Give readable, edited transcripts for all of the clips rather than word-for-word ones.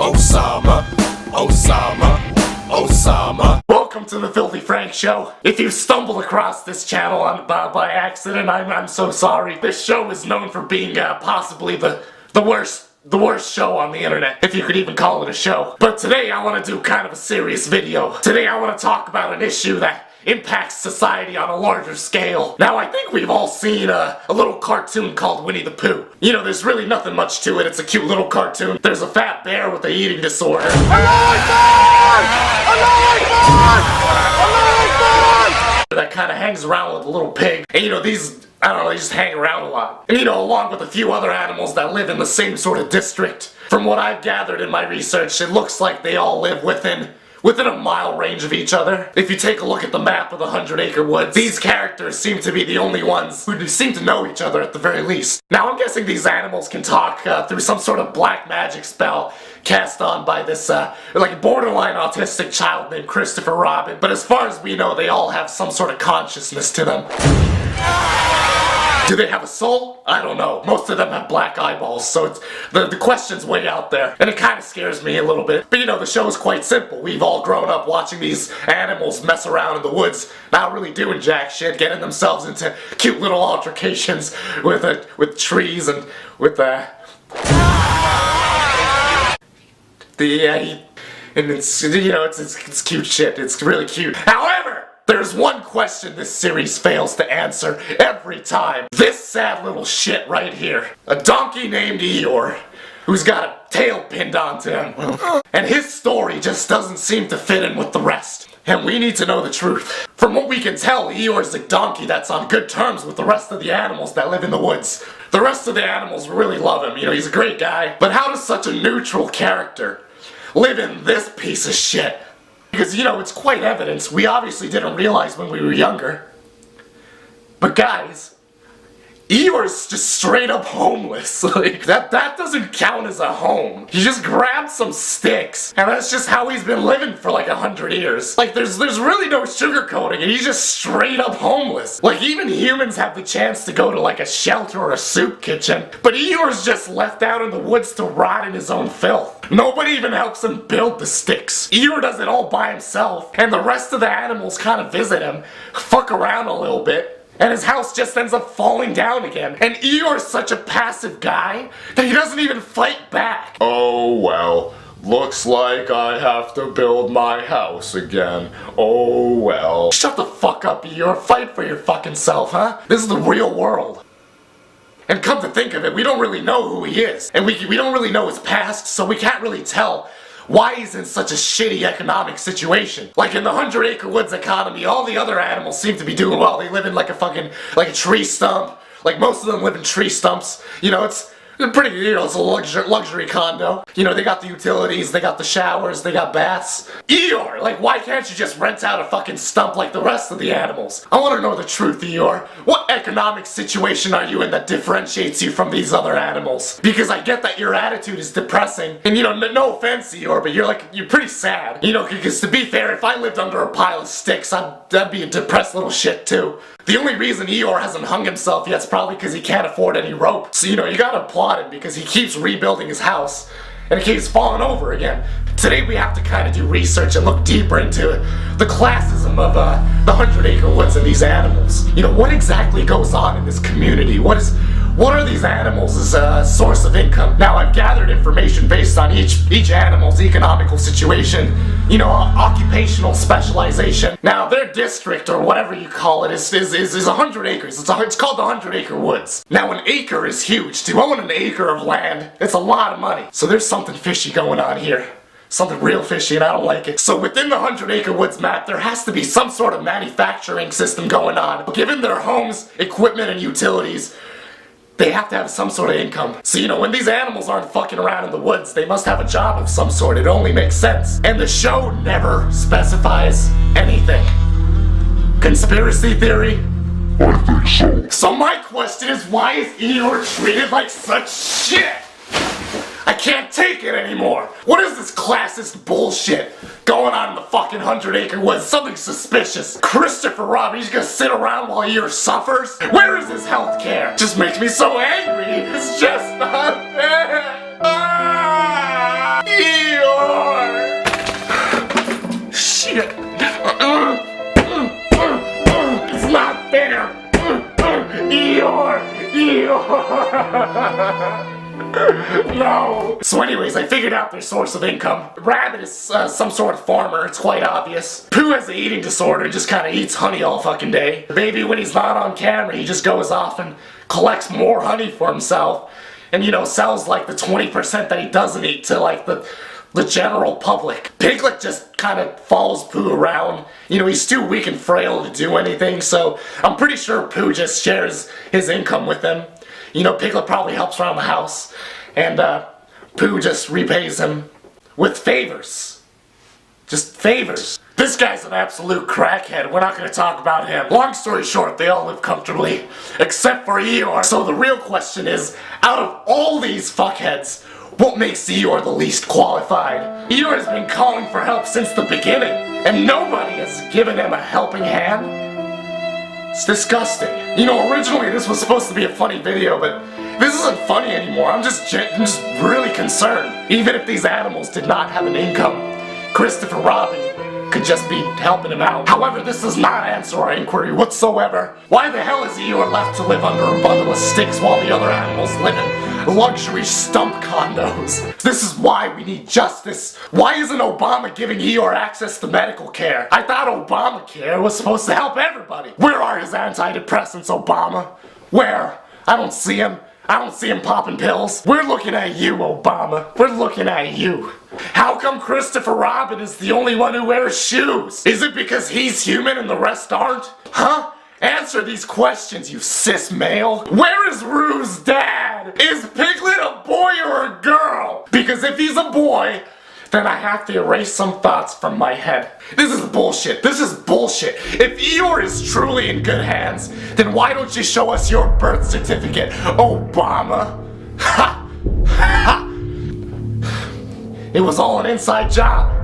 Osama, Osama, Osama. Welcome to the Filthy Frank Show. If you stumbled across this channel by accident, I'm so sorry. This show is known for being possibly the worst show on the internet, if you could even call it a show. But today I want to do kind of a serious video. Today I want to talk about an issue that impacts society on a larger scale. Now, I think we've all seen a little cartoon called Winnie the Pooh. You know, there's really nothing much to it. It's a cute little cartoon. There's a fat bear with an eating disorder. That kind of hangs around with a little pig. And you know, these, I don't know, they just hang around a lot. And you know, along with a few other animals that live in the same sort of district. From what I've gathered in my research, it looks like they all live within a mile range of each other. If you take a look at the map of the 100-acre woods, these characters seem to be the only ones who seem to know each other at the very least. Now, I'm guessing these animals can talk through some sort of black magic spell cast on by this, like, borderline autistic child named Christopher Robin. But as far as we know, they all have some sort of consciousness to them. Do they have a soul? I don't know. Most of them have black eyeballs, so it's, the question's way out there. And it kind of scares me a little bit. But you know, the show is quite simple. We've all grown up watching these animals mess around in the woods, not really doing jack shit, getting themselves into cute little altercations with trees and with and it's, you know, it's cute shit. It's really cute. However, there's one question this series fails to answer every time. This sad little shit right here. A donkey named Eeyore, who's got a tail pinned onto him. And his story just doesn't seem to fit in with the rest. And we need to know the truth. From what we can tell, Eeyore's a donkey that's on good terms with the rest of the animals that live in the woods. The rest of the animals really love him. You know, he's a great guy. But how does such a neutral character live in this piece of shit? Because, you know, it's quite evident. We obviously didn't realize when we were younger. But guys, Eeyore's just straight up homeless. Like, that doesn't count as a home. He just grabbed some sticks, and that's just how he's been living for like 100 years. Like, there's really no sugarcoating, and he's just straight up homeless. Like, even humans have the chance to go to like a shelter or a soup kitchen, but Eeyore's just left out in the woods to rot in his own filth. Nobody even helps him build the sticks. Eeyore does it all by himself, and the rest of the animals kind of visit him, fuck around a little bit, and his house just ends up falling down again. And Eeyore's such a passive guy that he doesn't even fight back. Oh well, looks like I have to build my house again. Oh well. Shut the fuck up, Eeyore. Fight for your fucking self, huh? This is the real world. And come to think of it, we don't really know who he is. And we don't really know his past, so we can't really tell why he's in such a shitty economic situation. Like in the 100-acre woods economy, all the other animals seem to be doing well. They live in like a tree stump. Like most of them live in tree stumps. You know, it's pretty, you know, it's a luxury condo. You know, they got the utilities, they got the showers, they got baths. Eeyore, like, why can't you just rent out a fucking stump like the rest of the animals? I want to know the truth, Eeyore. What economic situation are you in that differentiates you from these other animals? Because I get that your attitude is depressing, and you know, no offense, Eeyore, but you're pretty sad. You know, because to be fair, if I lived under a pile of sticks, I'd be a depressed little shit too. The only reason Eeyore hasn't hung himself yet is probably because he can't afford any rope. So, you know, you gotta applaud him because he keeps rebuilding his house and it keeps falling over again. Today we have to kind of do research and look deeper into the classism of the 100-acre woods and these animals. You know, what exactly goes on in this community? What are these animals' source of income? Now, I've gathered information based on each animal's economical situation, you know, occupational specialization. Now, their district, or whatever you call it, is 100 acres. It's called the 100-acre woods. Now, an acre is huge. To own an acre of land, it's a lot of money. So there's something fishy going on here. Something real fishy, and I don't like it. So within the 100-acre woods map, there has to be some sort of manufacturing system going on. Given their homes, equipment, and utilities, they have to have some sort of income. So, you know, when these animals aren't fucking around in the woods, they must have a job of some sort. It only makes sense. And the show never specifies anything. Conspiracy theory? I think so. So my question is, why is Eeyore treated like such shit? I can't take it anymore. What is this classist bullshit going on in the fucking 100-acre woods? Something suspicious. Christopher Robin, he's gonna sit around while Eeyore suffers? Where is his health care? Just makes me so angry. It's just not fair. Eeyore! No! So anyways, I figured out their source of income. Rabbit is some sort of farmer, it's quite obvious. Pooh has an eating disorder and just kinda eats honey all fucking day. Baby, when he's not on camera, he just goes off and collects more honey for himself. And, you know, sells like the 20% that he doesn't eat to like the general public. Piglet just kind of follows Pooh around. You know, he's too weak and frail to do anything, so I'm pretty sure Pooh just shares his income with him. You know, Piglet probably helps around the house, and Pooh just repays him with favors. Just favors. This guy's an absolute crackhead. We're not gonna talk about him. Long story short, they all live comfortably, except for Eeyore. So the real question is, out of all these fuckheads, what makes Eeyore the least qualified? Eeyore has been calling for help since the beginning, and nobody has given him a helping hand? It's disgusting. You know, originally this was supposed to be a funny video, but this isn't funny anymore. I'm just really concerned. Even if these animals did not have an income, Christopher Robin could just be helping him out. However, this does not answer our inquiry whatsoever. Why the hell is Eeyore left to live under a bundle of sticks while the other animals live in luxury stump condos? This is why we need justice. Why isn't Obama giving Eeyore access to medical care? I thought Obamacare was supposed to help everybody. Where are his antidepressants, Obama? Where? I don't see him. I don't see him popping pills. We're looking at you, Obama. We're looking at you. How come Christopher Robin is the only one who wears shoes? Is it because he's human and the rest aren't? Huh? Answer these questions, you cis male. Where is Rue's dad? Is Piglet a boy or a girl? Because if he's a boy, then I have to erase some thoughts from my head. This is bullshit. This is bullshit. If Eeyore is truly in good hands, then why don't you show us your birth certificate, Obama? Ha! Ha! It was all an inside job.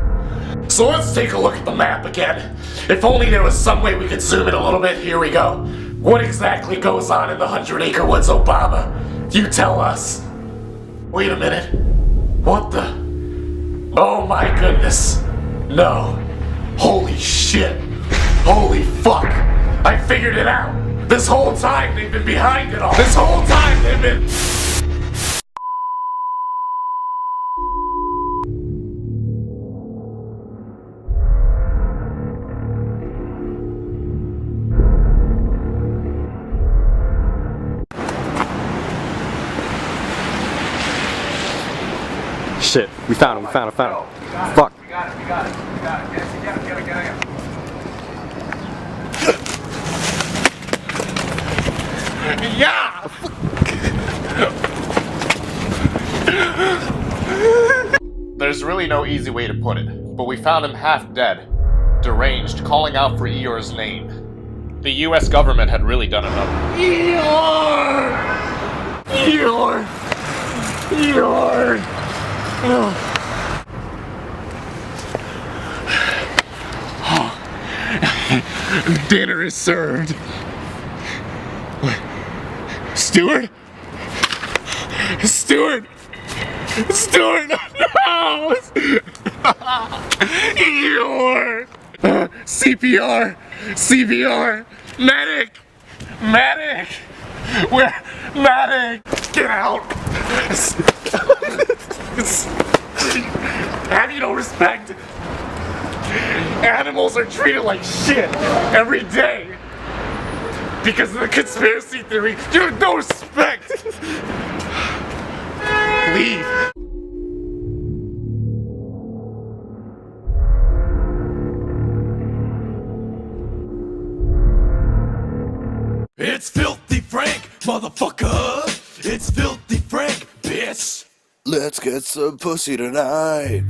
So let's take a look at the map again. If only there was some way we could zoom in a little bit. Here we go. What exactly goes on in the 100-acre woods, Obama? You tell us. Wait a minute. What the? Oh my goodness. No. Holy shit. Holy fuck. I figured it out. This whole time they've been behind it all. This whole time they've been... Shit, we found him, we found him. Fuck. We got it. Get it. Yeah! There's really no easy way to put it, but we found him half dead, deranged, calling out for Eeyore's name. The US government had really done enough. Eeyore! Eeyore! Eeyore! Oh. Dinner is served. Steward? Steward! Steward! No! Eeyore! CPR! CPR! Medic! Medic! Where? Medic! Get out! Have you no respect? Animals are treated like shit every day because of the conspiracy theory. You have no respect. Leave. It's Filthy Frank, motherfucker! It's Filthy Frank, bitch! Let's get some pussy tonight.